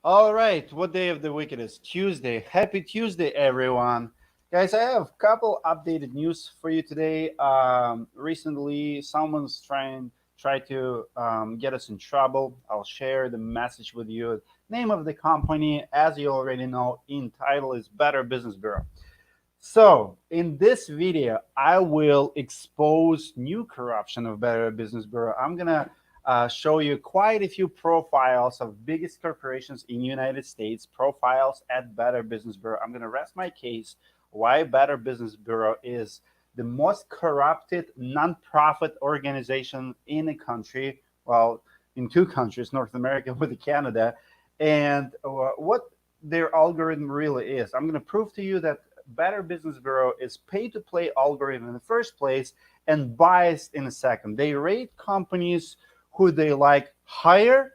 All right, what day of the week it is? Tuesday. Happy Tuesday, everyone. Guys, I have a couple updated news for you today. Recently, someone's try to get us in trouble. I'll share the message with you. Name of the company, as you already know, in title is Better Business Bureau. So, in this video, I will expose new corruption of Better Business Bureau. I'm gonna show you quite a few profiles of biggest corporations in United States, profiles at Better Business Bureau. I'm gonna rest my case why Better Business Bureau is the most corrupted nonprofit organization in a country. Well, in two countries, North America with Canada, and what their algorithm really is. I'm gonna prove to you that Better Business Bureau is pay-to-play algorithm in the first place and biased in a second. They rate companies who they like higher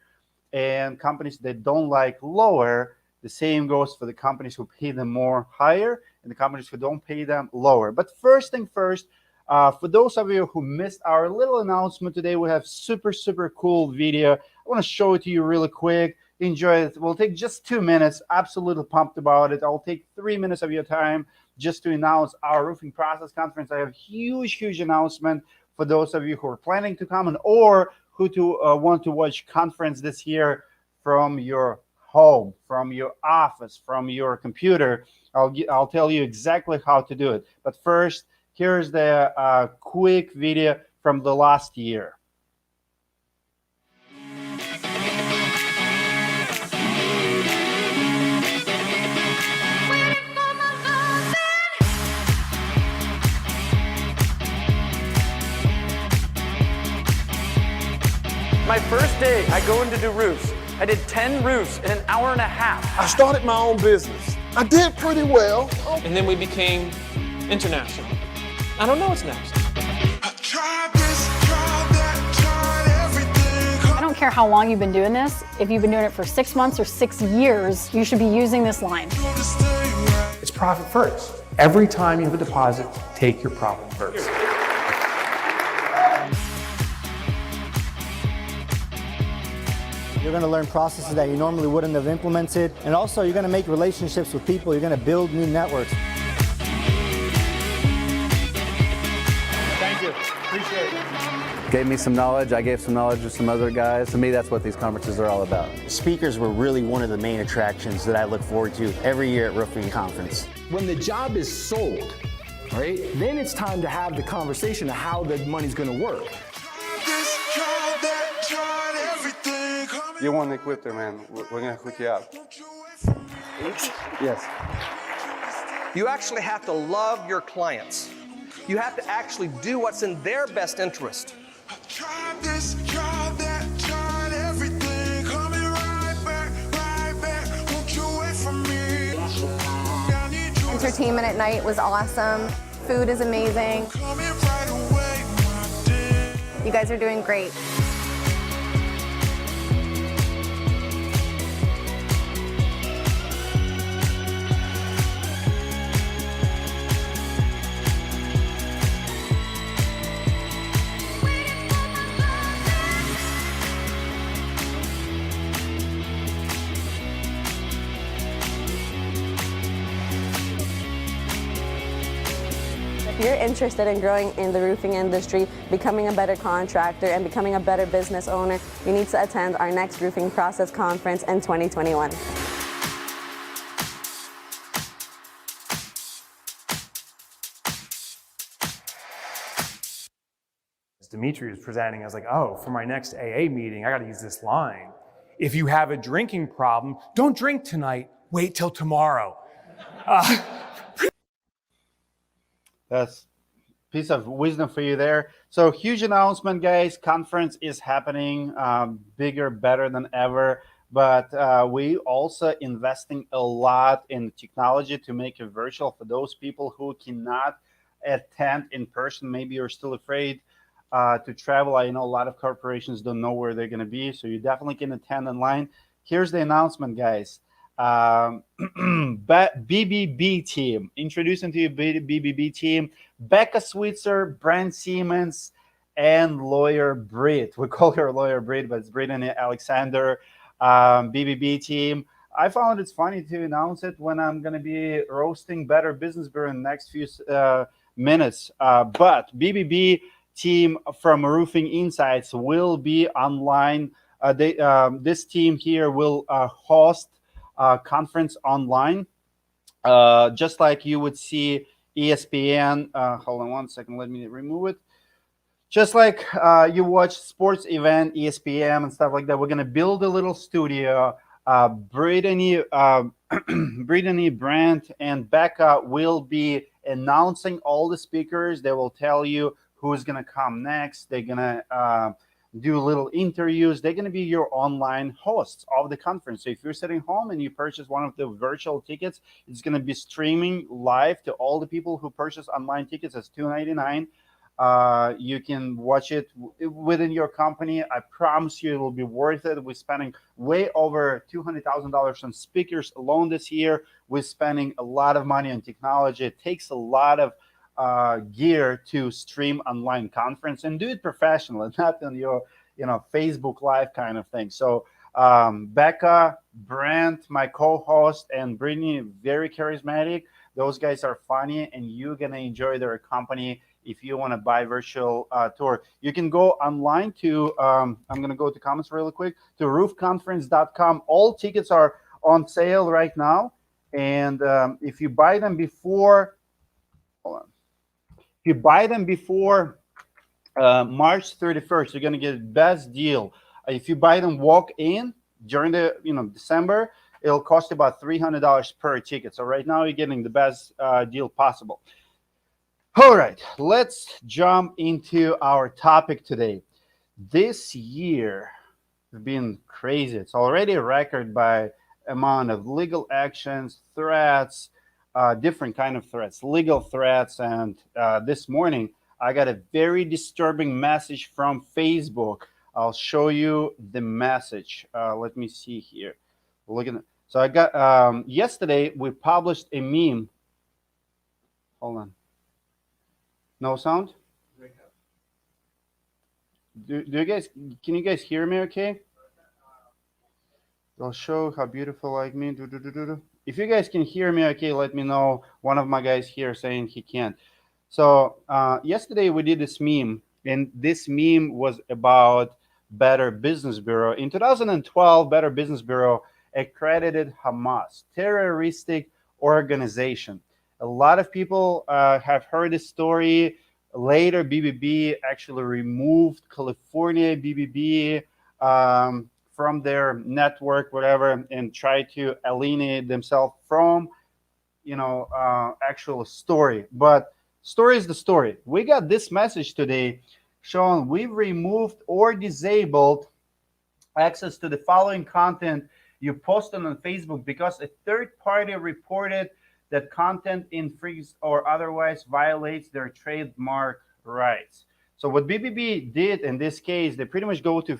and companies they don't like lower. The same goes for the companies who pay them more higher and the companies who don't pay them lower. But first thing first, for those of you who missed our little announcement today, we have super cool video. I want to show it to you really quick. Enjoy it. We'll take just 2 minutes. Absolutely pumped about it. I'll take 3 minutes of your time just to announce our roofing process conference. I have huge announcement for those of you who are planning to come and or who to want to watch conference this year from your home, from your office, from your computer. I'll tell you exactly how to do it. But first, here's the quick video from the last year. My first day, I go in to do roofs. I did 10 roofs in an hour and a half. I started my own business. I did pretty well. And then we became international. I don't know what's next. I don't care how long you've been doing this. If you've been doing it for 6 months or 6 years, you should be using this line. It's profit first. Every time you have a deposit, take your profit first. You're going to learn processes that you normally wouldn't have implemented. And also, you're going to make relationships with people. You're going to build new networks. Thank you. Appreciate it. Gave me some knowledge. I gave some knowledge to some other guys. To me, that's what these conferences are all about. Speakers were really one of the main attractions that I look forward to every year at Roofing Conference. When the job is sold, right, then it's time to have the conversation of how the money's going to work. You want to quit there, man. We're going to hook you up. Yes. You actually have to love your clients. You have to actually do what's in their best interest. Entertainment at night was awesome. Food is amazing. You guys are doing great. If you're interested in growing in the roofing industry, becoming a better contractor, and becoming a better business owner, you need to attend our next Roofing Process Conference in 2021. Dimitri was presenting, I was like, oh, for my next AA meeting, I got to use this line. If you have a drinking problem, don't drink tonight, wait till tomorrow. That's a piece of wisdom for you there. So huge announcement, guys. Conference is happening, bigger, better than ever. But we also investing a lot in technology to make it virtual for those people who cannot attend in person. Maybe you're still afraid to travel. I know a lot of corporations don't know where they're going to be, so you definitely can attend online. Here's the announcement, guys. BBB team. Introducing to you BBB team. Becca Switzer, Brent Siemens, and lawyer Brit. We call her lawyer Brit, but it's Brittany Alexander. BBB team. I found it's funny to announce it when I'm going to be roasting Better Business Bureau in the next few minutes. But BBB team from Roofing Insights will be online. This team here will host a conference online, just like you would see ESPN. Hold on one second. Let me remove it. Just like you watch sports event, ESPN and stuff like that, we're gonna build a little studio. Brittany, Brittany, Brent, and Becca will be announcing all the speakers. They will tell you who's gonna come next. They're gonna do little interviews. They're gonna be your online hosts of the conference. So if you're sitting home and you purchase one of the virtual tickets, it's gonna be streaming live to all the people who purchase online tickets. It's $2.99. You can watch it within your company. I promise you it will be worth it. We're spending way over $200,000 on speakers alone this year. We're spending a lot of money on technology. It takes a lot of gear to stream online conference and do it professionally, not on your Facebook Live kind of thing. So Becca, Brent, my co-host, and Brittany, very charismatic. Those guys are funny, and you're gonna enjoy their company. If you want to buy virtual tour, you can go online to, I'm going to go to comments really quick, to roofconference.com. All tickets are on sale right now. And if you buy them before, hold on. If you buy them before March 31st, you're going to get the best deal. If you buy them walk in during the, December, it'll cost you about $300 per ticket. So right now you're getting the best deal possible. All right, let's jump into our topic today. This year has been crazy. It's already a record by amount of legal actions, threats, different kind of threats, legal threats. And this morning, I got a very disturbing message from Facebook. I'll show you the message. Let me see here. Look at it. So I got, yesterday, we published a meme. Hold on. No sound? Do you guys, can you guys hear me okay? I'll show how beautiful like me. If you guys can hear me okay, let me know. One of my guys here saying he can't. So yesterday we did this meme, and this meme was about Better Business Bureau. In 2012, Better Business Bureau accredited Hamas, terroristic organization. A lot of people have heard this story. Later, BBB actually removed California BBB from their network, whatever, and tried to alienate themselves from, actual story. But story is the story. We got this message today showing we've removed or disabled access to the following content you posted on Facebook because a third party reported that content infringes or otherwise violates their trademark rights. So what BBB did in this case, they pretty much go to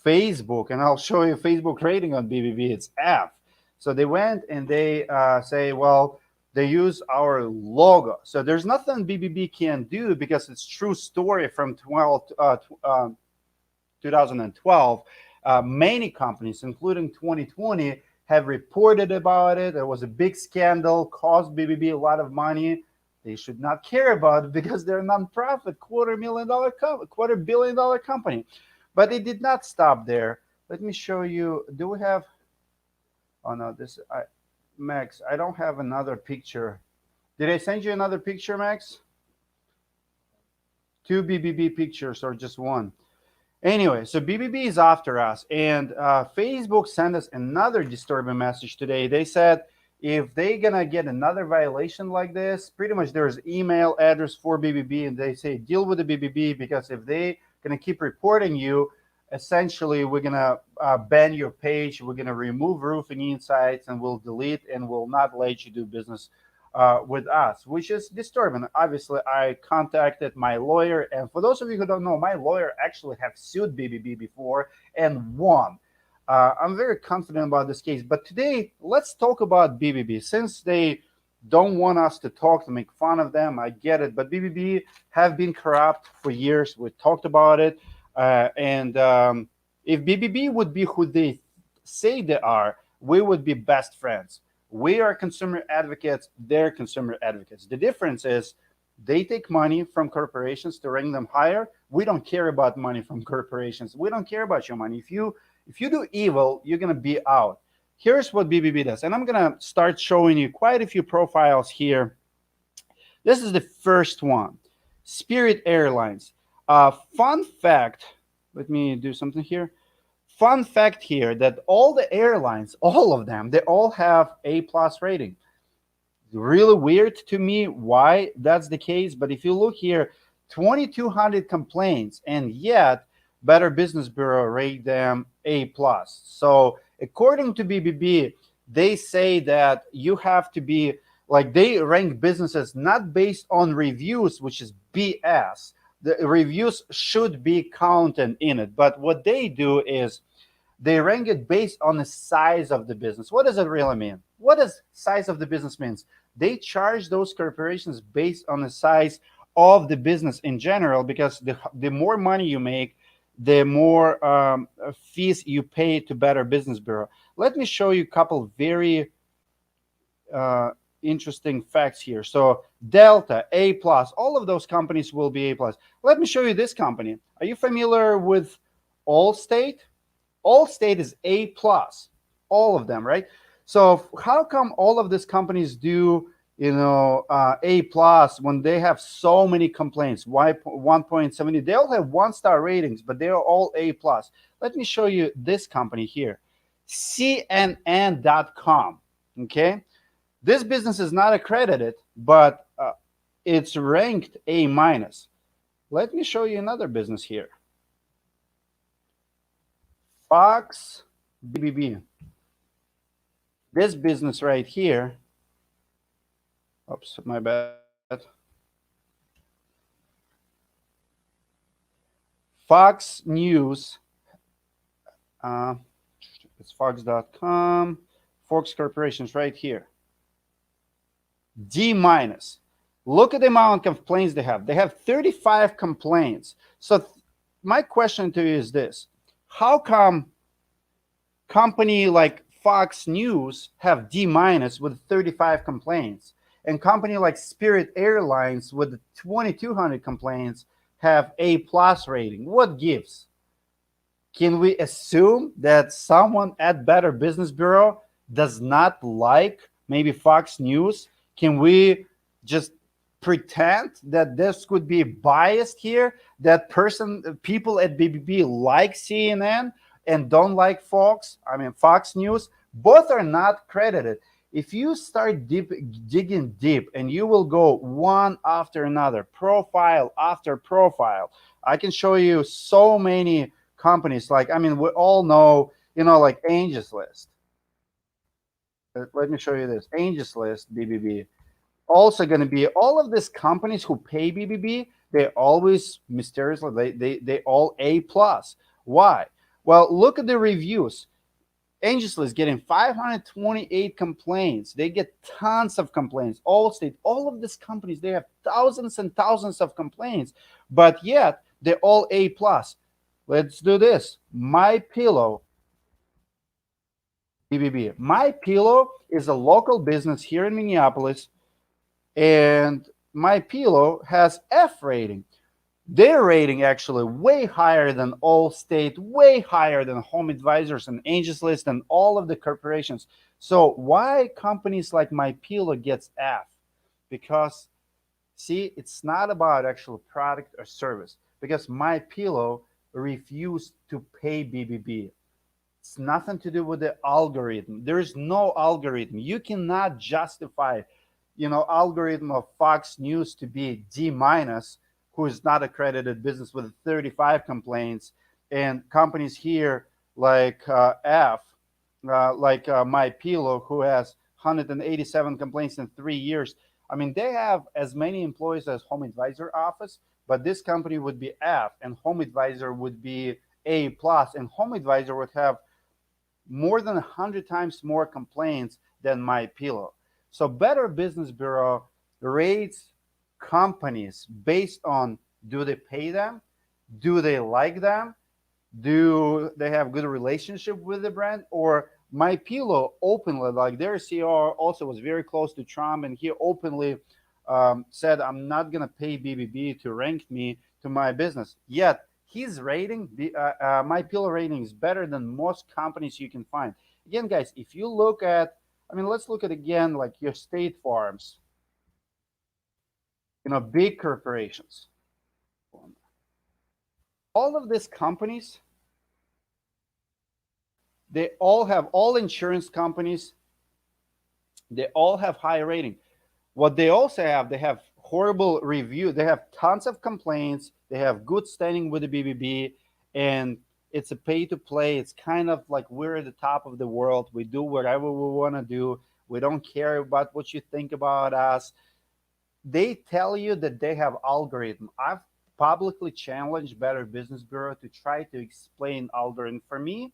Facebook, and I'll show you Facebook rating on BBB. It's F. So they went and they say, well, they use our logo. So there's nothing BBB can do because it's true story from 2012. Many companies, including 2020, have reported about it. There was a big scandal, cost BBB a lot of money. They should not care about it because they're a nonprofit, $250 million company. But it did not stop there. Let me show you. Do we have? Oh no, Max. I don't have another picture. Did I send you another picture, Max? 2 BBB pictures or just one? Anyway, so BBB is after us, and Facebook sent us another disturbing message today. They said if they're gonna get another violation like this, pretty much there's email address for BBB, and they say deal with the BBB because if they gonna keep reporting you, essentially we're gonna ban your page, we're gonna remove Roofing Insights, and we'll delete and will not let you do business with us, which is disturbing. Obviously, I contacted my lawyer, and for those of you who don't know, my lawyer actually have sued BBB before and won. I'm very confident about this case, but today let's talk about BBB. Since they don't want us to talk, to make fun of them, I get it, but BBB have been corrupt for years. We talked about it, and if BBB would be who they say they are, we would be best friends. We are consumer advocates, they're consumer advocates. The difference is they take money from corporations to rank them higher. We don't care about money from corporations. We don't care about your money. If you do evil, you're going to be out. Here's what BBB does. And I'm going to start showing you quite a few profiles here. This is the first one, Spirit Airlines. Fun fact, let me do something here. Fun fact here that all the airlines, all of them, they all have A+ rating. Really weird to me why that's the case, but if you look here, 2,200 complaints, and yet Better Business Bureau rate them A+. So according to BBB, they say that you have to be, like, they rank businesses not based on reviews, which is BS. The reviews should be counted in it, but what they do is they rank it based on the size of the business. What does it really mean? What does size of the business means? They charge those corporations based on the size of the business in general, because the more money you make, the more fees you pay to Better Business Bureau. Let me show you a couple very interesting facts here. So Delta, A+, all of those companies will be A+. Let me show you this company. Are you familiar with Allstate? Allstate is A+, all of them, right? So how come all of these companies do, A+ when they have so many complaints? Why 1.70? They all have 1-star ratings, but they're all A+. Let me show you this company here, CNN.com. Okay, this business is not accredited, but it's ranked A-. Let me show you another business here, Fox BBB. This business right here, oops, my bad. Fox News, it's fox.com, Fox Corporation's right here. D-. Look at the amount of complaints they have. They have 35 complaints. So my question to you is this: how come company like Fox News have D- with 35 complaints, and company like Spirit Airlines with 2,200 complaints have A+ rating? What gives? Can we assume that someone at Better Business Bureau does not like maybe Fox News? Can we just pretend that this could be biased here? That people at BBB like CNN and don't like Fox News? Both are not credited. If you start digging deep, and you will go one after another, profile after profile, I can show you so many companies. Like, we all know, like Angie's List. Let me show you this. Angie's List, BBB. Also going to be all of these companies who pay BBB, they're always mysteriously, they all A+. Why? Well, look at the reviews. Angie's List getting 528 complaints. They get tons of complaints. Allstate, all of these companies, they have thousands and thousands of complaints, but yet they're all A+. Let's do this. My Pillow, BBB. My Pillow is a local business here in Minneapolis, and My Pillow has F rating. Their rating actually way higher than Allstate, way higher than Home Advisors and Angie's List and all of the corporations. So why companies like My Pillow gets F? Because, see, it's not about actual product or service. Because My Pillow refused to pay BBB. It's nothing to do with the algorithm. There is no algorithm. You cannot justify, algorithm of Fox News to be D-, who is not accredited business with 35 complaints, and companies here like F, like My Pillow, who has 187 complaints in 3 years. They have as many employees as Home Advisor office, but this company would be F, and Home Advisor would be A+, and Home Advisor would have more than 100 times more complaints than My Pillow. So Better Business Bureau rates companies based on, do they pay them? Do they like them? Do they have good relationship with the brand? Or My Pillow openly, like their CEO also was very close to Trump, and he openly said, "I'm not gonna pay BBB to rank me to my business." Yet his rating, My Pillow rating, is better than most companies you can find. Again, guys, if you look at, I mean, let's look at again like your State Farms, big corporations. All of these companies, they all have, all insurance companies, they all have high rating. What they also have, they have horrible review. They have tons of complaints. They have good standing with the BBB, and it's a pay to play. It's kind of like we're at the top of the world. We do whatever we want to do. We don't care about what you think about us. They tell you that they have algorithm. I've publicly challenged Better Business Bureau to try to explain algorithm. For me,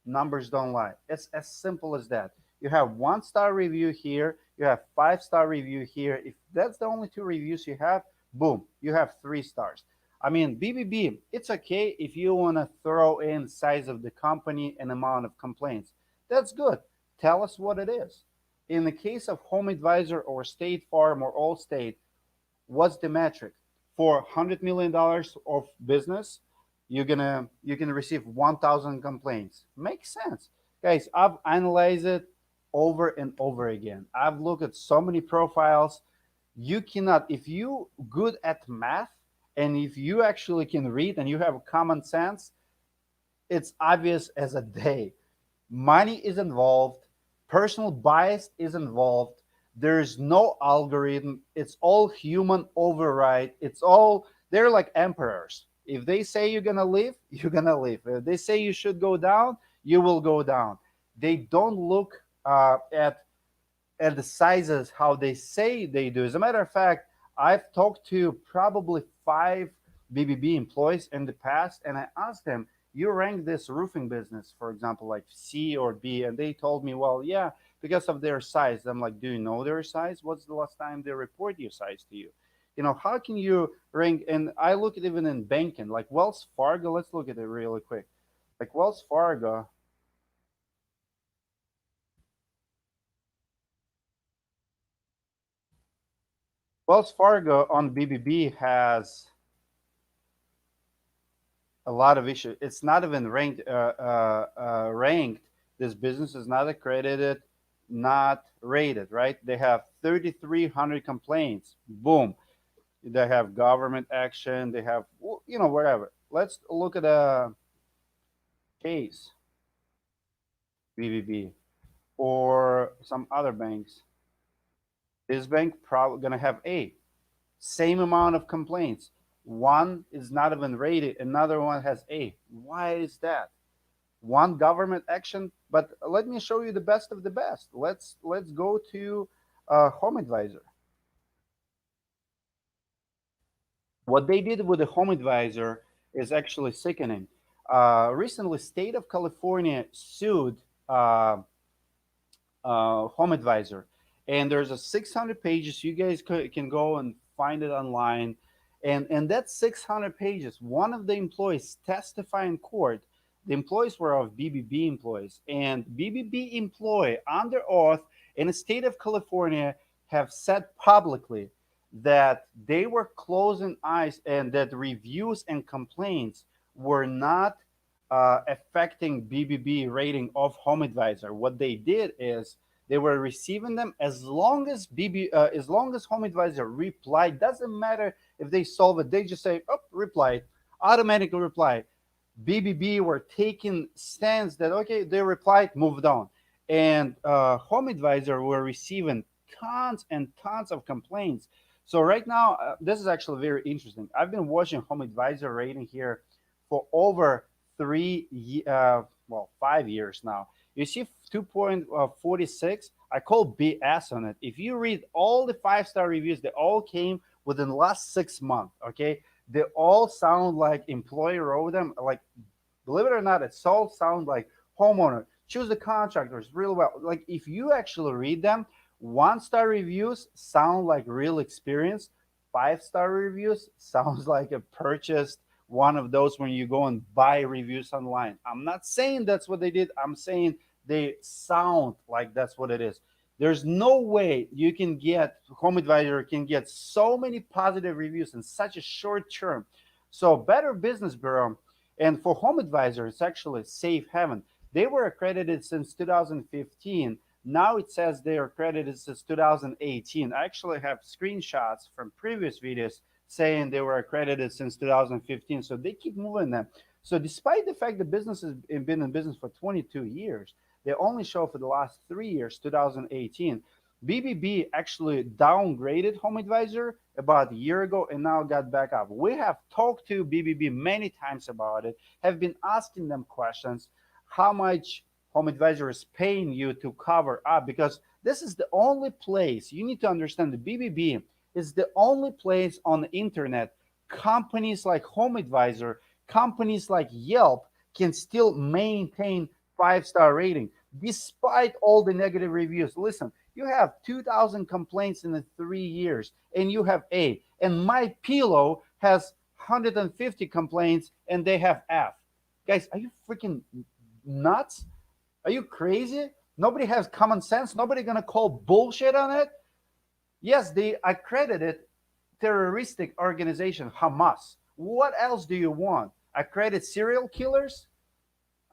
numbers don't lie. It's as simple as that. You have 1-star review here, you have 5-star review here. If that's the only 2 reviews you have, boom, you have 3 stars. I mean, BBB, it's okay if you want to throw in size of the company and amount of complaints. That's good. Tell us what it is. In the case of Home Advisor or State Farm or Allstate, what's the metric? For $100 million of business, you're gonna receive 1,000 complaints. Makes sense, guys. I've analyzed it over and over again. I've looked at so many profiles. You cannot, if you good at math and if you actually can read and you have common sense, it's obvious as a day. Money is involved, personal bias is involved. There's no algorithm. It's all human override. It's all, they're like emperors. If they say you're gonna live, you're gonna live. If they say you should go down, you will go down. They don't look at the sizes how they say they do. As a matter of fact, I've talked to probably 5 BBB employees in the past, and I asked them, "You rank this roofing business, for example, like C or B?" And they told me, "Well, yeah, because of their size." I'm like, "Do you know their size? What's the last time they report your size to you? How can you rank?" And I look at even in banking, like Wells Fargo. Let's look at it really quick. Like Wells Fargo. Wells Fargo on BBB has a lot of issues. It's not even ranked. This business is not accredited, not rated, right? They have 3,300 complaints. Boom. They have government action. They have, whatever. Let's look at a case, BBB, or some other banks. This bank probably gonna have same amount of complaints. One is not even rated, another one has A. Why is that? One government action, but let me show you the best of the best. Let's go to Home Advisor. What they did with the Home Advisor is actually sickening. Recently, State of California sued Home Advisor, and there's a 600 pages. You guys can go and find it online, and that 600 pages. One of the employees testified in court. The employees were of BBB employees, and BBB employee under oath in the state of California have said publicly that they were closing eyes and that reviews and complaints were not affecting BBB rating of Home Advisor. What they did is they were receiving them as long as Home Advisor replied. Doesn't matter if they solve it. They just say, "Oh, replied," automatically reply. BBB were taking stance that okay, they replied, moved on, and Home Advisor were receiving tons and tons of complaints. So right now, this is actually very interesting. I've been watching Home Advisor rating here for over 5 years now. You see 2.46. I call BS on it. If you read all the 5-star reviews, they all came within the last 6 months. Okay, they all sound like employee wrote them. Like, believe it or not, it all sound like homeowner. Choose the contractors really well. Like, if you actually read them, 1-star reviews sound like real experience. 5-star reviews sounds like a purchased one of those when you go and buy reviews online. I'm not saying that's what they did. I'm saying they sound like that's what it is. There's no way you can get Home Advisor can get so many positive reviews in such a short term. So Better Business Bureau and for Home Advisor, it's actually safe haven. They were accredited since 2015. Now it says they are accredited since 2018. I actually have screenshots from previous videos saying they were accredited since 2015. So they keep moving them. So despite the fact the business has been in business for 22 years, they only show for the last 3 years, 2018. BBB actually downgraded Home Advisor about a year ago and now got back up. We have talked to BBB many times about it, have been asking them questions, how much Home Advisor is paying you to cover up, because this is the only place, you need to understand the BBB is the only place on the internet companies like Home Advisor, companies like Yelp can still maintain 5-star rating despite all the negative reviews. Listen, you have 2,000 complaints in the 3 years and you have A, and My Pillow has 150 complaints and they have F. Guys, are you freaking nuts? Are you crazy? Nobody has common sense. Nobody gonna call bullshit on it. Yes, they accredited terroristic organization Hamas. What else do you want? Accredit serial killers?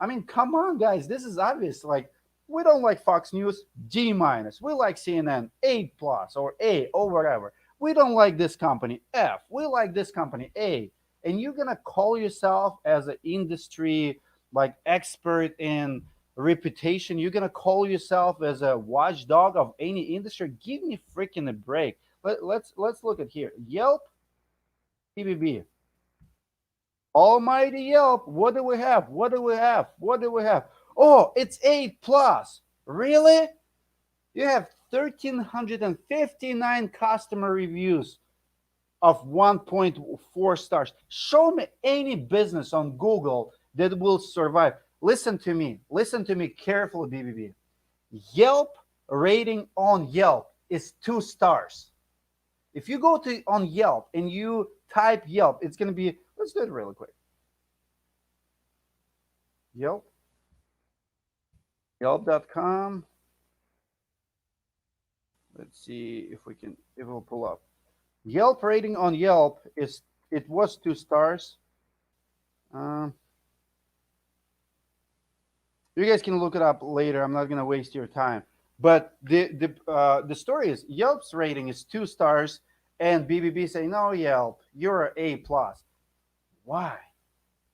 I mean, come on, guys. This is obvious. Like, we don't like Fox News, D-. We like CNN, A+ or A or whatever. We don't like this company, F. We like this company, A. And you're gonna call yourself as an industry like expert in reputation. You're gonna call yourself as a watchdog of any industry. Give me freaking a break. Let's look at here. Yelp, BBB. Almighty Yelp. What do we have? What do we have? What do we have? Oh, it's A+. Really? You have 1,359 customer reviews of 1.4 stars. Show me any business on Google that will survive. Listen to me carefully, BBB. Yelp rating on Yelp is 2 stars. If you go to on Yelp and you type Yelp, it's going to be, let's do it really quick. Yelp. Yelp.com. Let's see if it will pull up. Yelp rating on Yelp it was 2 stars. You guys can look it up later. I'm not gonna waste your time. But the story is Yelp's rating is 2 stars, and BBB say, no, Yelp, you're A+. Why?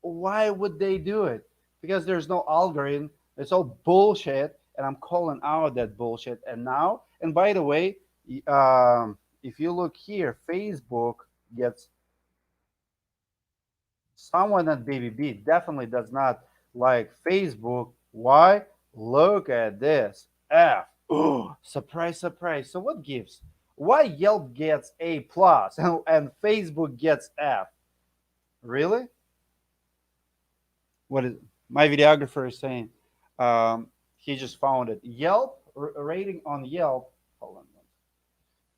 Why would they do it? Because there's no algorithm. It's all bullshit, and I'm calling out that bullshit. And now, and by the way, if you look here, Facebook gets someone at BBB definitely does not like Facebook. Why? Look at this. F. Oh, surprise, surprise. So what gives? Why Yelp gets A+ and Facebook gets F? Really? What is my videographer is saying? He just found it. Yelp rating on Yelp. Hold on.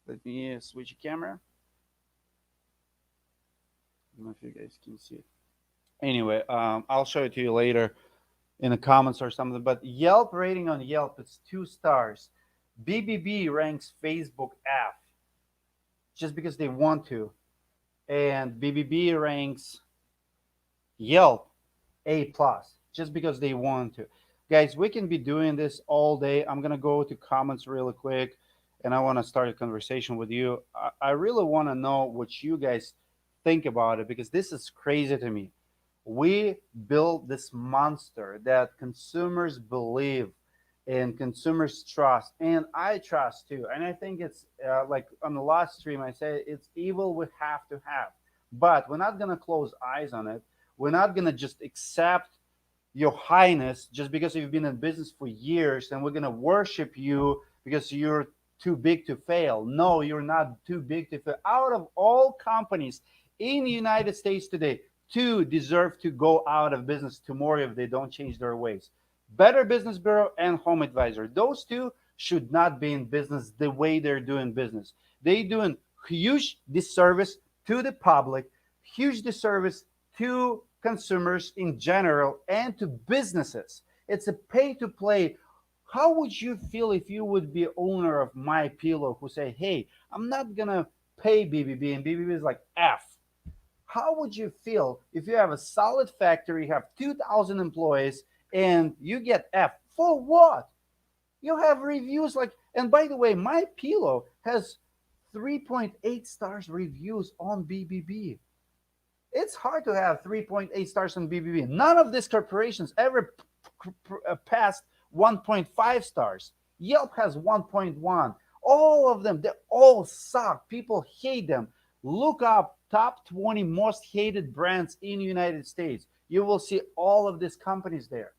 Let me switch the camera. I don't know if you guys can see it. Anyway, I'll show it to you later in the comments or something. But Yelp rating on Yelp is 2 stars. BBB ranks Facebook F just because they want to, and BBB ranks Yelp A+ just because they want to. Guys, we can be doing this all day. I'm gonna go to comments really quick, and I want to start a conversation with you. I really want to know what you guys think about it, because this is crazy to me. We built this monster that consumers believe and consumers trust, and I trust too. And I think it's like on the last stream I said, it's evil we have to have, but we're not gonna close eyes on it. We're not gonna just accept your highness just because you've been in business for years, and we're gonna worship you because you're too big to fail. No, you're not too big to fail. Out of all companies in the United States today, 2 deserve to go out of business tomorrow if they don't change their ways. Better Business Bureau and Home Advisor. Those 2 should not be in business the way they're doing business. They're doing huge disservice to the public, huge disservice to consumers in general and to businesses. It's a pay to play. How would you feel if you would be owner of My Pillow who say, hey, I'm not gonna pay BBB, and BBB is like F? How would you feel if you have a solid factory, you have 2,000 employees, and you get F? For what? You have reviews like, and by the way, My Pillow has 3.8 stars reviews on BBB. It's hard to have 3.8 stars on BBB. None of these corporations ever passed 1.5 stars. Yelp has 1.1. All of them, they all suck. People hate them. Look up top 20 most hated brands in the United States. You will see all of these companies there.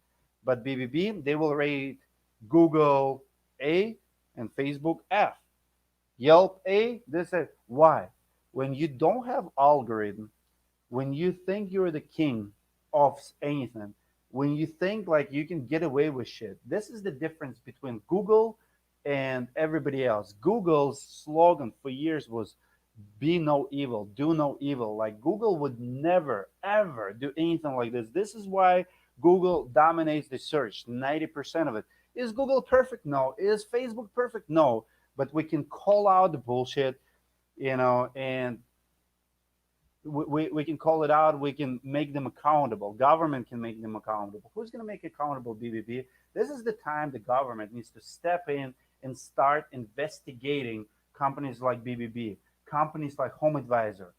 But BBB, they will rate Google A and Facebook F. Yelp A, they say, why? When you don't have algorithm, when you think you're the king of anything, when you think like you can get away with shit, this is the difference between Google and everybody else. Google's slogan for years was be no evil, do no evil. Like Google would never, ever do anything like this. This is why Google dominates the search, 90% of it. Is Google perfect? No. Is Facebook perfect? No. But we can call out the bullshit, and we can call it out. We can make them accountable. Government can make them accountable. Who's going to make accountable BBB? This is the time the government needs to step in and start investigating companies like BBB, companies like Home Advisor,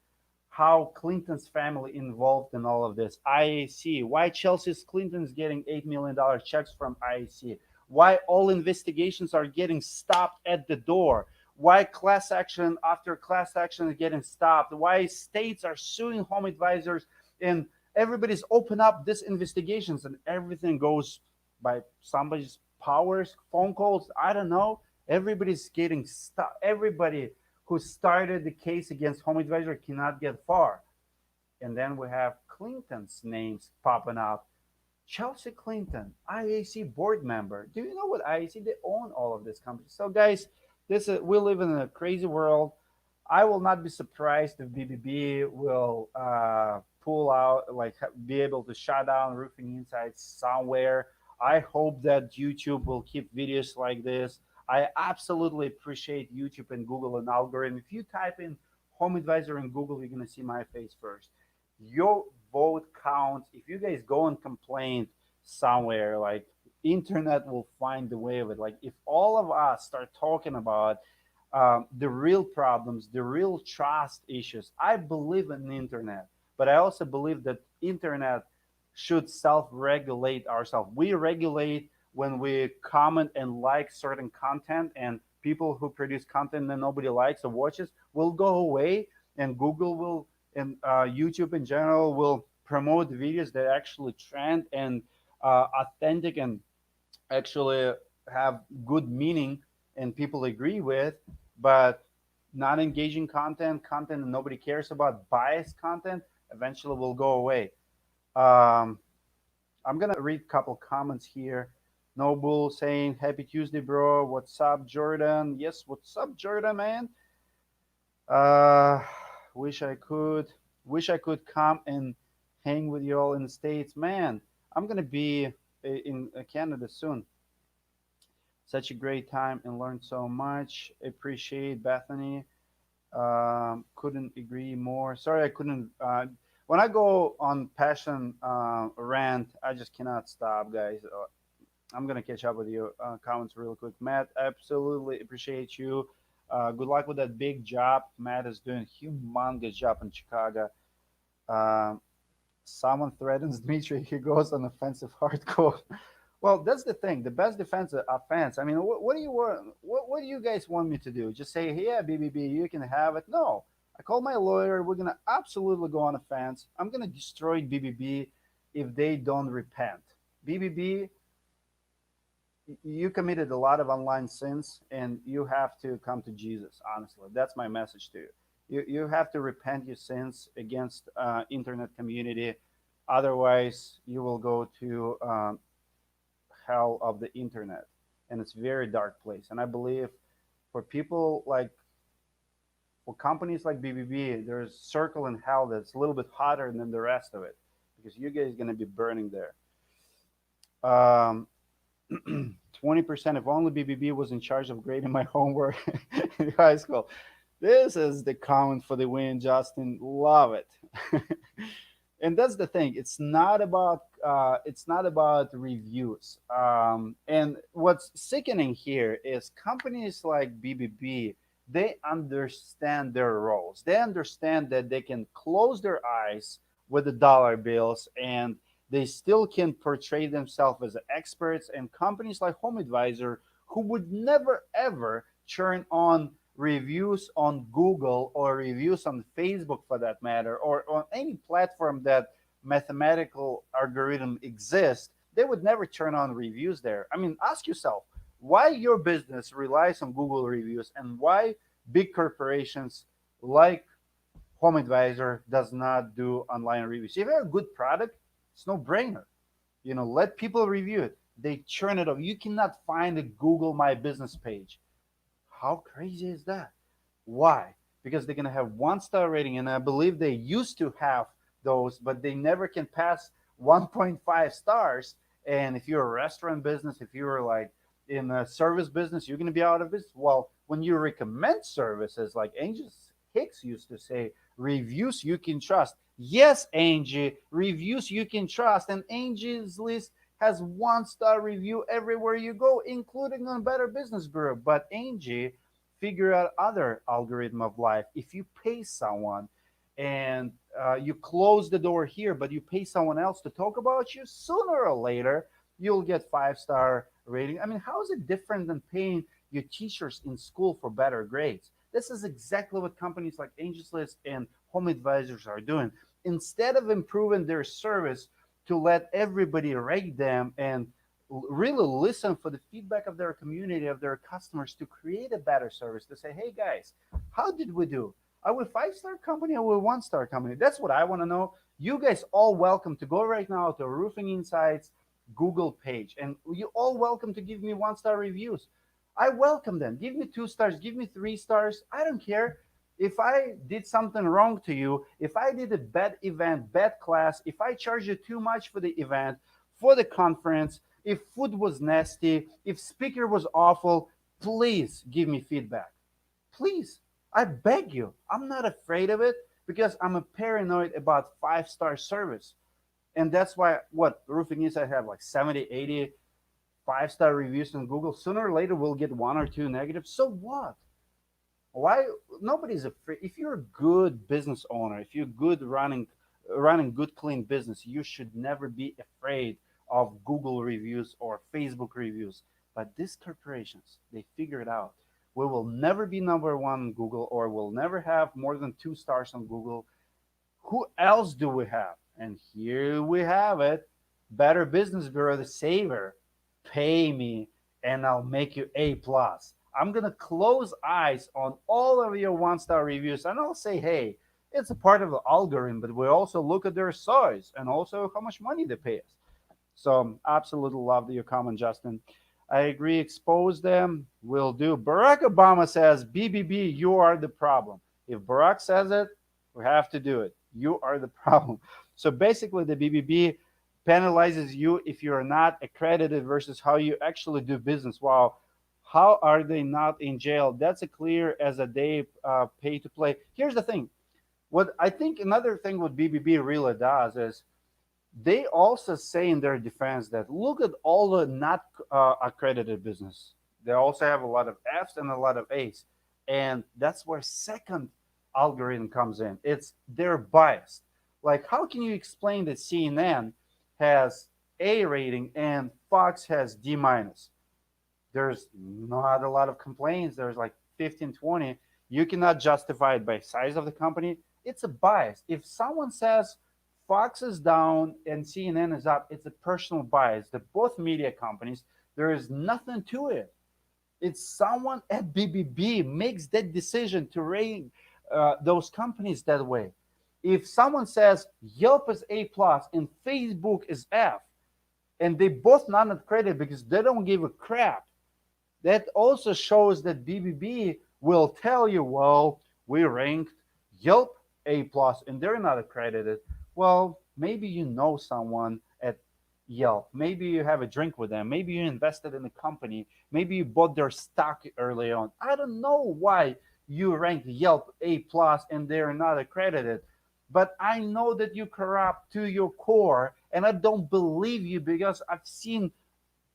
how Clinton's family involved in all of this, IAC, why Chelsea Clinton's getting $8 million checks from IAC, why all investigations are getting stopped at the door, why class action after class action is getting stopped, why states are suing Home Advisors, and everybody's open up these investigations, and everything goes by somebody's powers, phone calls, I don't know. Everybody's getting stuck. Everybody who started the case against Home Advisor cannot get far. And then we have Clinton's names popping up. Chelsea Clinton, IAC board member. Do you know what IAC? They own all of these companies. So guys, we live in a crazy world. I will not be surprised if BBB will pull out, like be able to shut down Roofing Insights somewhere. I hope that YouTube will keep videos like this. I absolutely appreciate YouTube and Google and algorithm. If you type in Home Advisor in Google, you're going to see my face first. Your vote counts. If you guys go and complain somewhere, like internet will find the way of it. Like if all of us start talking about the real problems, the real trust issues, I believe in the internet, but I also believe that internet should self-regulate ourselves. We regulate when we comment and like certain content, and people who produce content that nobody likes or watches will go away, and Google will, and YouTube in general will promote videos that actually trend and authentic and actually have good meaning and people agree with. But not engaging content that nobody cares about, biased content, eventually will go away. I'm gonna read a couple comments here. Noble saying, happy Tuesday, bro. What's up, Jordan? Yes, what's up, Jordan, man? Wish I could come and hang with you all in the States. Man, I'm gonna be in Canada soon. Such a great time and learned so much. Appreciate Bethany. Couldn't agree more. Sorry I couldn't when I go on passion rant, I just cannot stop, guys. I'm gonna catch up with you comments real quick. Matt, absolutely appreciate you. Good luck with that big job. Matt is doing a humongous job in Chicago. Someone threatens Dmitry, he goes on offensive hardcore. Well, that's the thing. The best defense is offense. I mean, what do you want? What do you guys want me to do? Just say, hey, yeah, BBB, you can have it? No. I call my lawyer. We're gonna absolutely go on offense. I'm gonna destroy BBB if they don't repent. BBB, you committed a lot of online sins, and you have to come to Jesus. Honestly, that's my message to you. You have to repent your sins against internet community. Otherwise, you will go to hell of the internet, and it's a very dark place. And I believe for people like For companies like BBB, there's circle in hell that's a little bit hotter than the rest of it because you guys are going to be burning there. 20% if only BBB was in charge of grading my homework in high school. This is the comment for the win, Justin. Love it. And that's the thing. It's not about reviews. And what's sickening here is companies like BBB. They understand their roles. They understand that they can close their eyes with the dollar bills and they still can portray themselves as experts. And companies like Home Advisor, who would never ever turn on reviews on Google or reviews on Facebook for that matter, or on any platform that mathematical algorithm exists, they would never turn on reviews there. I mean, ask yourself why your business relies on Google reviews and why big corporations like Home Advisor does not do online reviews. If you have a good product, it's no brainer. Let people review it. They turn it off. You cannot find a Google My Business page. How crazy is that? Why? Because they're going to have 1-star rating, and I believe they used to have those, but they never can pass 1.5 stars. And if you're a restaurant business, if you're like in a service business, you're going to be out of business. Well, when you recommend services, like Angie Hicks used to say, reviews you can trust. Yes, Angie, reviews you can trust. And Angie's List has 1-star review everywhere you go, including on Better Business Bureau. But Angie figure out other algorithm of life. If you pay someone and you close the door here, but you pay someone else to talk about you, sooner or later, you'll get 5-star rating. I mean, how is it different than paying your teachers in school for better grades? This is exactly what companies like Angie's List and Home Advisors are doing. Instead of improving their service to let everybody rate them and really listen for the feedback of their community, of their customers, to create a better service, to say, hey guys, how did we do? Are we 5-star company or are we 1-star company? That's what I want to know. You guys all welcome to go right now to Roofing Insights Google page, and you all welcome to give me 1-star reviews. I welcome them. Give me 2 stars, give me 3 stars. I don't care. If I did something wrong to you, if I did a bad event, bad class, if I charged you too much for the event, for the conference, if food was nasty, if speaker was awful, please give me feedback. Please, I beg you. I'm not afraid of it because I'm a paranoid about 5-star service. And that's why Roofing Insight have like 70, 80 5-star reviews on Google. Sooner or later we'll get 1 or 2 negative. So what? Why? Nobody's afraid. If you're a good business owner, if you're good running good clean business, you should never be afraid of Google reviews or Facebook reviews. But these corporations, they figure it out. We will never be number 1 on Google, or we'll never have more than 2 stars on Google. Who else do we have? And here we have it. Better Business Bureau, the saver. Pay me and I'll make you A+. I'm going to close eyes on all of your 1-star reviews and I'll say, hey, it's a part of the algorithm, but we also look at their size and also how much money they pay us. So absolutely love your comment, Justin. I agree. Expose them. Will do. Barack Obama says, BBB, you are the problem. If Barack says it, we have to do it. You are the problem. So basically, the BBB penalizes you if you're not accredited versus how you actually do business. Wow. How are they not in jail? That's a clear as a day pay to play. Here's the thing. What I think another thing what BBB really does is they also say in their defense that look at all the not accredited business. They also have a lot of F's and a lot of A's. And that's where second algorithm comes in. They're biased. Like, how can you explain that CNN has A rating and Fox has D-? There's not a lot of complaints. There's like 15, 20. You cannot justify it by size of the company. It's a bias. If someone says Fox is down and CNN is up, it's a personal bias. They're both media companies. There is nothing to it. It's someone at BBB makes that decision to rate those companies that way. If someone says Yelp is A+ and Facebook is F, and they both not accredited because they don't give a crap, that also shows that BBB will tell you, well, we ranked Yelp A+, and they're not accredited. Well, maybe you know someone at Yelp. Maybe you have a drink with them. Maybe you invested in a company. Maybe you bought their stock early on. I don't know why you ranked Yelp A+ and they're not accredited. But I know that you corrupt to your core, and I don't believe you because I've seen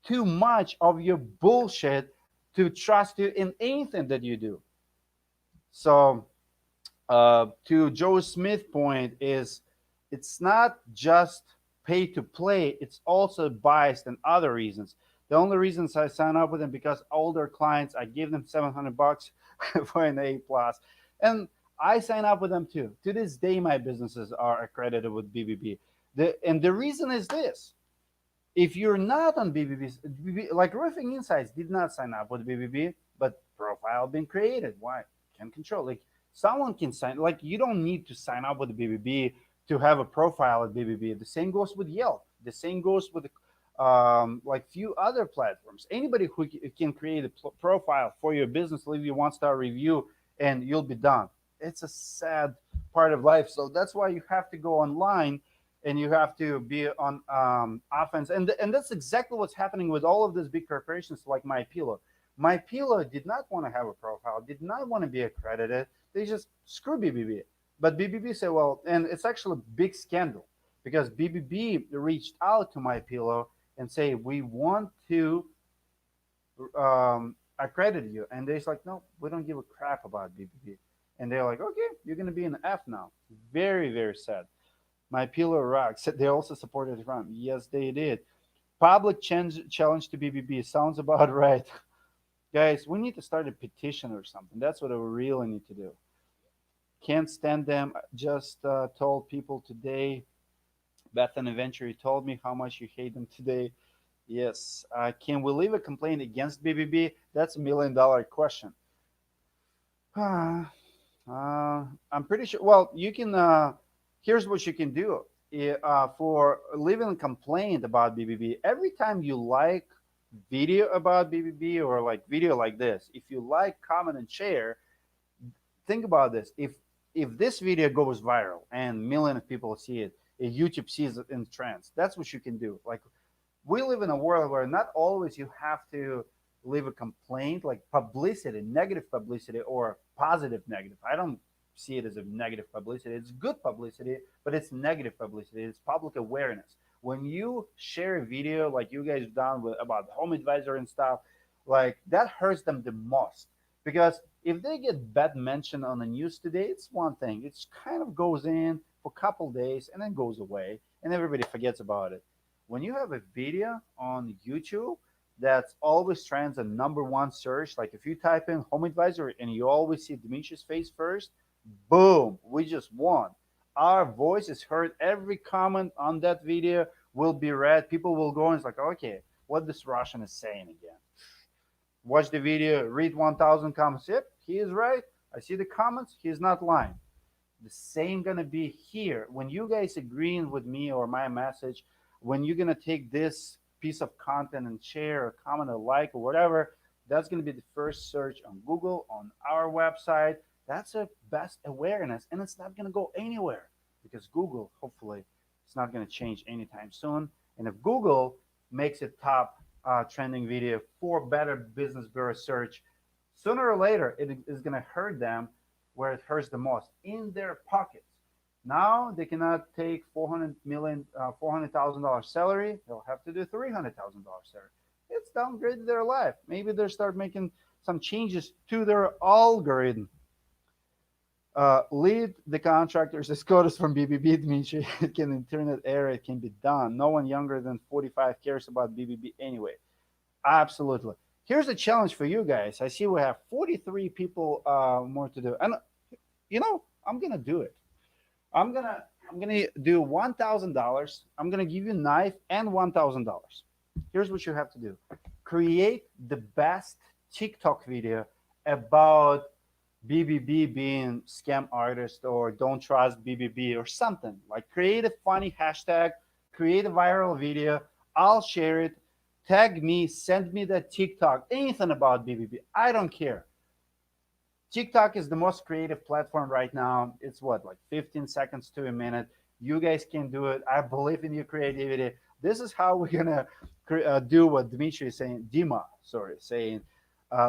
too much of your bullshit to trust you in anything that you do. So, to Joe Smith's point is, it's not just pay to play; it's also biased and other reasons. The only reasons I sign up with them because older clients, I give them $700 for an A+, and I sign up with them too. To this day, my businesses are accredited with BBB. And the reason is this: if you're not on BBB, like Roofing Insights did not sign up with BBB, but profile been created. Why? Can control. Like someone can sign. Like you don't need to sign up with BBB to have a profile at BBB. The same goes with Yelp. The same goes with like few other platforms. Anybody who can create a profile for your business, leave you 1-star review, and you'll be done. It's a sad part of life. So that's why you have to go online and you have to be on offense. And that's exactly what's happening with all of these big corporations like MyPillow. MyPillow did not want to have a profile, did not want to be accredited. They just screw BBB. But BBB said, well, and it's actually a big scandal because BBB reached out to MyPillow and say, we want to accredit you. And they're like, no, we don't give a crap about BBB. And they're like, okay, you're going to be an F now. Very, very sad. MyPillow rocks. They also supported Trump. Yes, they did. Public challenge to BBB. Sounds about right. Guys, we need to start a petition or something. That's what we really need to do. Can't stand them. Just told people today. Bethany Venture, you told me how much you hate them today. Yes. Can we leave a complaint against BBB? That's $1 million question. I'm pretty sure. Well, you can. Here's what you can do for leaving a complaint about BBB. Every time you like video about BBB or like video like this, if you like, comment, and share, think about this. If this video goes viral and millions of people see it, YouTube sees it in trends, that's what you can do. Like we live in a world where not always you have to leave a complaint, like publicity, negative publicity or positive negative. I don't see it as a negative publicity. It's good publicity, but it's negative publicity. It's public awareness. When you share a video like you guys done with about Home Advisor and stuff, like that hurts them the most. Because if they get bad mention on the news today, it's one thing. It kind of goes in for a couple days and then goes away and everybody forgets about it. When you have a video on YouTube that's always trends a #1 search, like if you type in Home Advisor and you always see Dimitri's face first, boom, we just won. Our voice is heard. Every comment on that video will be read. People will go and it's like, okay, what this Russian is saying again. Watch the video, read 1,000 comments. Yep, he is right. I see the comments. He's not lying. The same gonna be here. When you guys agreeing with me or my message, when you're gonna take this piece of content and share or comment or like or whatever, that's gonna be the first search on Google, on our website. That's a best awareness, and it's not going to go anywhere because Google, hopefully, it's not going to change anytime soon. And if Google makes it top trending video for Better Business Bureau search, sooner or later, it is going to hurt them where it hurts the most, in their pockets. Now they cannot take $400,000 salary. They'll have to do $300,000 salary. It's downgraded their life. Maybe they'll start making some changes to their algorithm. Lead the contractors. This code is from BBB, Dmitry. It can internet error. It can be done. No one younger than 45 cares about BBB anyway. Absolutely. Here's a challenge for you guys. I see we have 43 people more to do, and you know I'm gonna do it. I'm gonna do $1,000. I'm gonna give you a knife and $1,000. Here's what you have to do: create the best TikTok video about BBB being scam artist or don't trust BBB or something. Like create a funny hashtag, create a viral video. I'll share it. Tag me, send me that TikTok, anything about BBB. I don't care. TikTok is the most creative platform right now. It's what, like 15 seconds to a minute. You guys can do it. I believe in your creativity. This is how we're gonna do what Dmitry is saying. Dima, sorry, saying,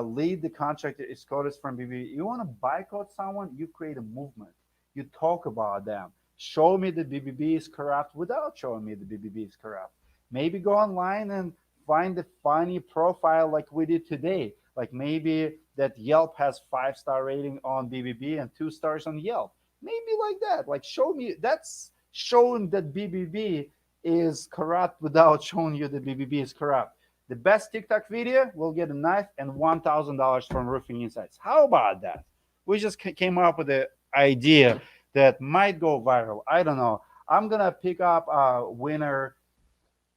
lead the contractor is coded from BBB. You want to boycott someone? You create a movement. You talk about them. Show me that BBB is corrupt without showing me that BBB is corrupt. Maybe go online and find a funny profile like we did today. Like maybe that Yelp has 5-star rating on BBB and 2 stars on Yelp. Maybe like that. Like show me that's showing that BBB is corrupt without showing you that BBB is corrupt. The best TikTok video will get a knife and $1,000 from Roofing Insights. How about that? We just came up with an idea that might go viral. I don't know. I'm gonna pick up a winner.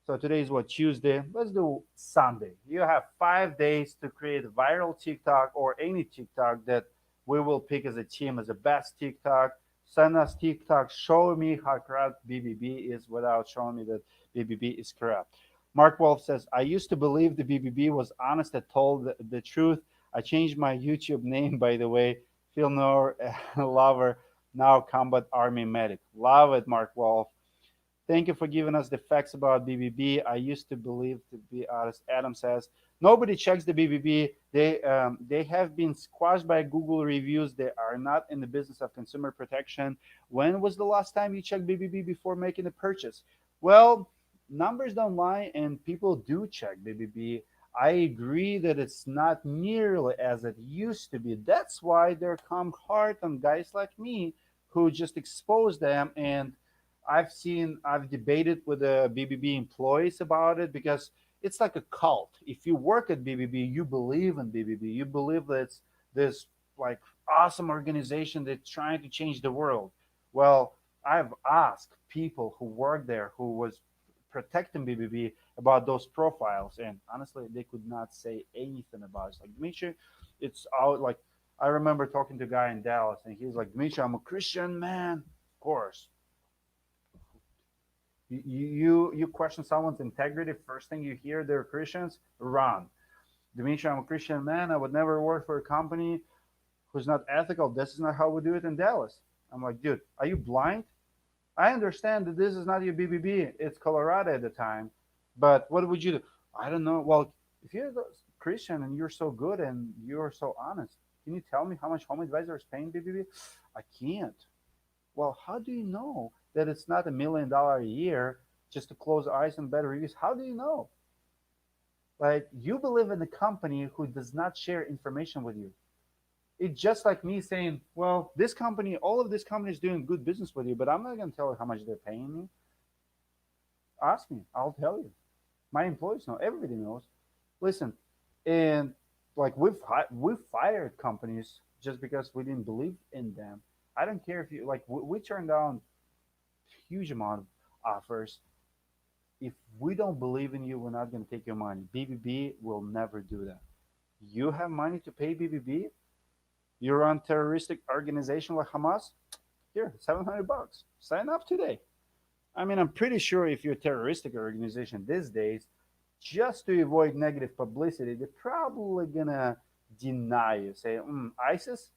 So today is what, Tuesday? Let's do Sunday. You have 5 days to create a viral TikTok or any TikTok that we will pick as a team as the best TikTok. Send us TikTok. Show me how corrupt BBB is without showing me that BBB is corrupt. Mark Wolf says, I used to believe the BBB was honest and told the truth. I changed my YouTube name, by the way. Phil Noor, lover, now Combat Army Medic. Love it, Mark Wolf. Thank you for giving us the facts about BBB. I used to believe, to be honest. Adam says, nobody checks the BBB. They have been squashed by Google reviews. They are not in the business of consumer protection. When was the last time you checked BBB before making a purchase? Well, numbers don't lie, and people do check BBB. I agree that it's not nearly as it used to be. That's why there come hard on guys like me who just expose them. And I've debated with the BBB employees about it because it's like a cult. If you work at BBB, you believe in BBB. You believe that it's this like awesome organization that's trying to change the world. Well, I've asked people who work there who was protecting BBB about those profiles, and honestly, they could not say anything about it. It's like, Dmitry, it's out. Like, I remember talking to a guy in Dallas, and he was like, Dmitry, I'm a Christian man. Of course. You question someone's integrity, first thing you hear they're Christians, run. Dmitry, I'm a Christian man. I would never work for a company who's not ethical. This is not how we do it in Dallas. I'm like, dude, are you blind? I understand that this is not your BBB. It's Colorado at the time. But what would you do? I don't know. Well, if you're a Christian and you're so good and you're so honest, can you tell me how much Home Advisor is paying BBB? I can't. Well, how do you know that it's not $1 million a year just to close eyes on better reviews? How do you know? Like, you believe in a company who does not share information with you. It's just like me saying, well, this company, all of this company is doing good business with you, but I'm not going to tell you how much they're paying me. Ask me, I'll tell you. My employees know, everybody knows. Listen, and like we've fired companies just because we didn't believe in them. I don't care if you like we turn down huge amount of offers. If we don't believe in you, we're not going to take your money. BBB will never do that. You have money to pay BBB? You're on terroristic organization like Hamas? Here, $700. Sign up today. I mean, I'm pretty sure if you're a terroristic organization these days, just to avoid negative publicity, they're probably gonna deny you. Say, ISIS?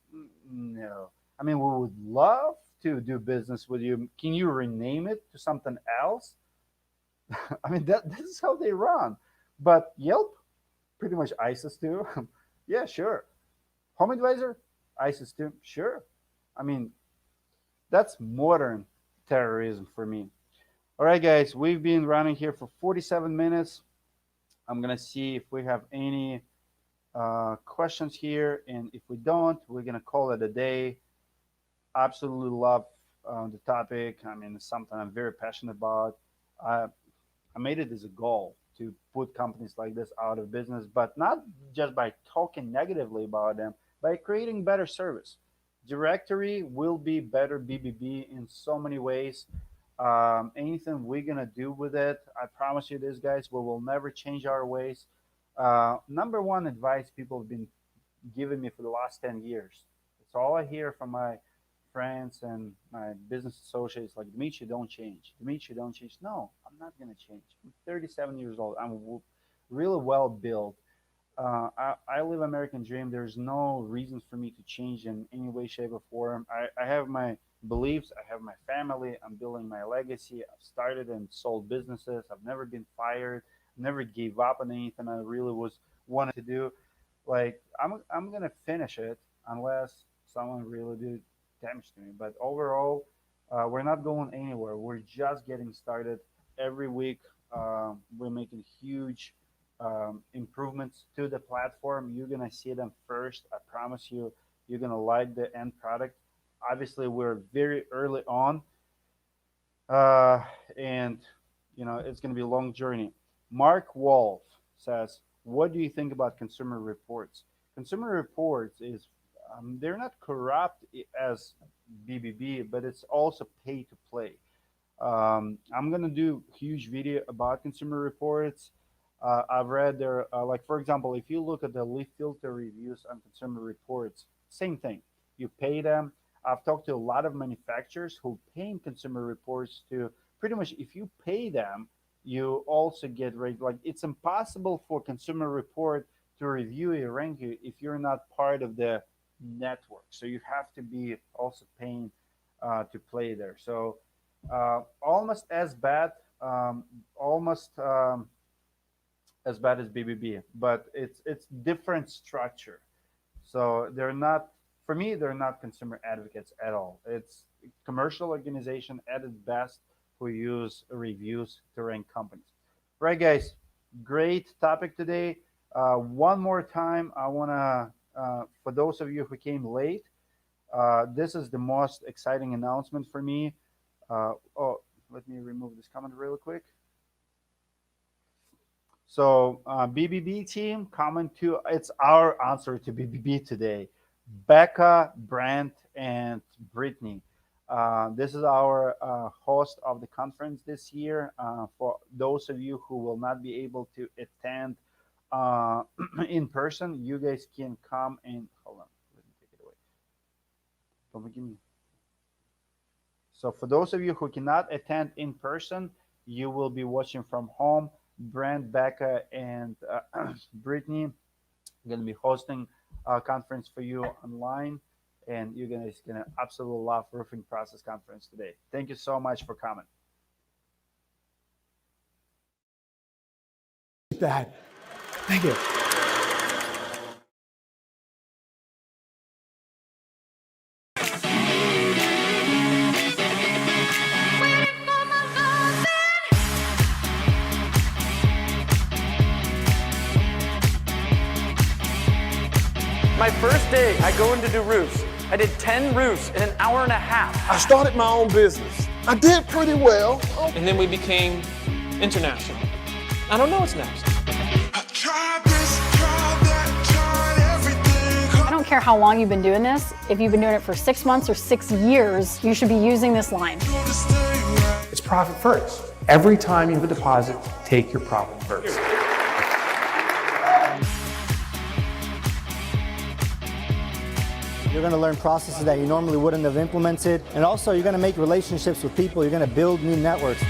No. I mean, we would love to do business with you. Can you rename it to something else? I mean, this is how they run. But Yelp, pretty much ISIS too. Yeah, sure. Home Advisor, ISIS too. Sure. I mean, that's modern terrorism for me. All right, guys, we've been running here for 47 minutes. I'm going to see if we have any questions here. And if we don't, we're going to call it a day. Absolutely love the topic. I mean, it's something I'm very passionate about. I made it as a goal to put companies like this out of business, but not just by talking negatively about them, by creating better service. Directory will be better BBB in so many ways. Anything we're going to do with it, I promise you this, guys, we will never change our ways. Number one advice people have been giving me for the last 10 years. It's all I hear from my friends and my business associates, like, Dmitry, don't change. Dmitry, don't change. No, I'm not going to change. I'm 37 years old. I'm really well built. I live American dream. There's no reason for me to change in any way, shape, or form. I have my beliefs. I have my family. I'm building my legacy. I've started and sold businesses. I've never been fired. Never gave up on anything I really was wanted to do. Like I'm gonna finish it unless someone really did damage to me. But overall, we're not going anywhere. We're just getting started. Every week, we're making huge improvements to the platform. You're gonna see them first. I promise you. You're gonna like the end product. Obviously, we're very early on, and it's gonna be a long journey. Mark Wolf says, "What do you think about consumer reports?" Consumer reports is they're not corrupt as BBB, but it's also pay to play. I'm gonna do huge video about consumer reports. I've read there, like for example, if you look at the leaf filter reviews on consumer reports, same thing. You pay them. I've talked to a lot of manufacturers who pay in consumer reports to pretty much if you pay them, you also get rate. Like it's impossible for consumer report to review you, rank you if you're not part of the network. So you have to be also paying to play there. So almost as bad, almost as bad as BBB, but it's different structure. So they're not, for me, they're not consumer advocates at all. It's commercial organization at its best who use reviews to rank companies. Right, guys, great topic today. One more time, I want to, for those of you who came late, this is the most exciting announcement for me. Let me remove this comment real quick. So BBB team, comment to, it's our answer to BBB today. Becca, Brent, and Brittany. This is our host of the conference this year. For those of you who will not be able to attend in person, you guys can come and, hold on, let me take it away. Don't forgive me. So for those of you who cannot attend in person, you will be watching from home. Brent, Becca, and Brittany are going to be hosting a conference for you online, and you're guys going to absolutely love Roofing Process Conference today. Thank you so much for coming. That. Thank you. My first day, I go in to do roofs. I did 10 roofs in an hour and a half. I started my own business. I did pretty well. And then we became international. I don't know what's next. I don't care how long you've been doing this. If you've been doing it for 6 months or 6 years, you should be using this line. It's profit first. Every time you have a deposit, take your profit first. You're going to learn processes that you normally wouldn't have implemented. And also, you're going to make relationships with people. You're going to build new networks.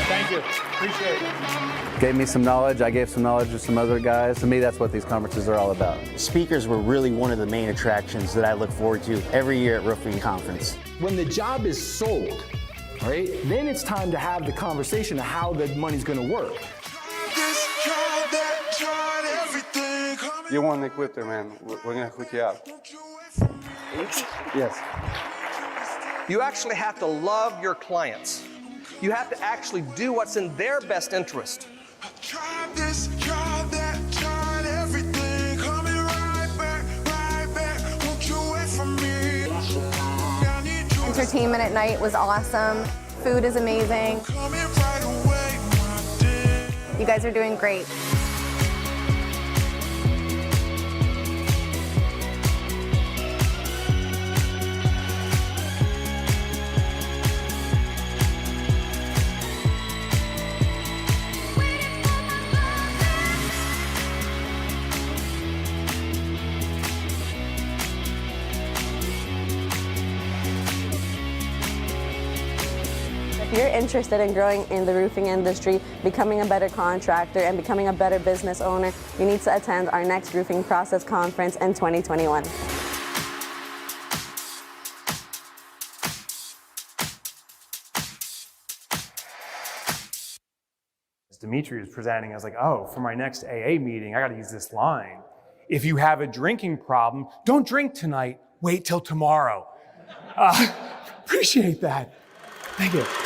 Thank you. Appreciate it. Gave me some knowledge. I gave some knowledge to some other guys. To me, that's what these conferences are all about. Speakers were really one of the main attractions that I look forward to every year at Roofing Conference. When the job is sold, right, then it's time to have the conversation of how the money's going to work. You want to quit there, man. We're going to hook you up. Yes. You actually have to love your clients. You have to actually do what's in their best interest. Entertainment at night was awesome. Food is amazing. You guys are doing great. If you're interested in growing in the roofing industry, becoming a better contractor, and becoming a better business owner, you need to attend our next roofing process conference in 2021. Dimitri was presenting, I was like, oh, for my next AA meeting, I got to use this line. If you have a drinking problem, don't drink tonight, wait till tomorrow. Appreciate that. Thank you.